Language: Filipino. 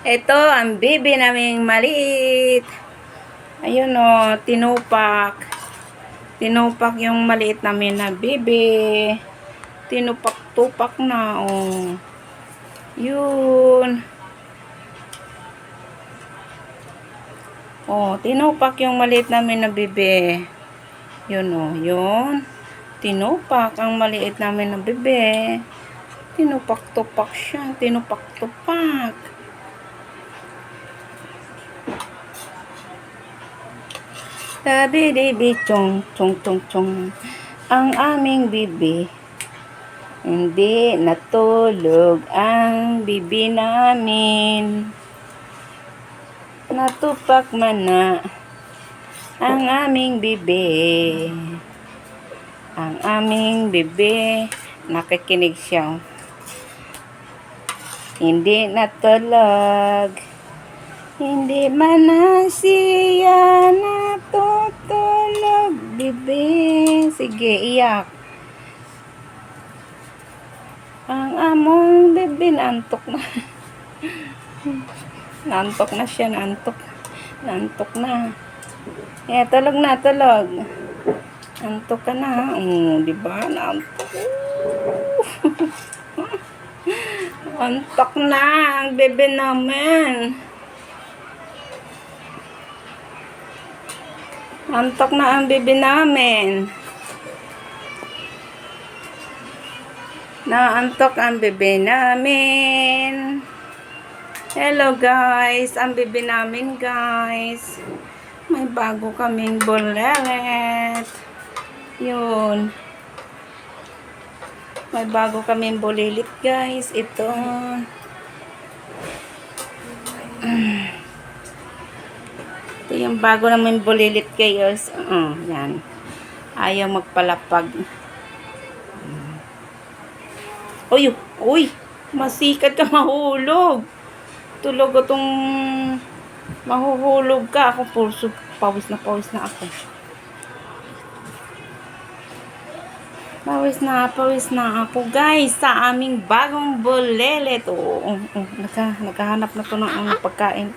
Ito ang bibi naming maliit. Ayun o, tinupak. Tinupak yung maliit namin na bibi. Tinupak-tupak na o. Yun. O, tinupak yung maliit namin na bibi. Yun o, yun. Tinupak ang maliit namin na bibi. Tinupak-tupak siya. Tinupak-tupak. Tabi-dibi, chong, chong, chong, chong. Ang aming bibi. Hindi natulog ang bibi namin. Natupak man na ang aming bibi. Ang aming bibi. Nakikinig siya. Hindi natulog. Hindi man na siya natutulog, bibi. Sige, iyak. Ang among bibi, naantok na. Naantok na siya, naantok. Naantok na. Eh, tulog na, tulog. Antok ka na. Diba? Naantok. Antok na ang bibi namin. Antok na ang bibi namin. Naantok ang bibi namin. Hello guys, ang bibi namin guys. May bago kaming bulelet. Yun. May bago kaming bulilit guys. Ito. Ito yung bago namin bulilit guys. Yan. Ayaw magpalapag. Uy, uy. Masikat ka mahulog. Tulog itong mahuhulog ka. Ako pulso. Pawis na ako. Pawis na ako guys sa aming bagong bulilit. Naghahanap na to ng pagkain.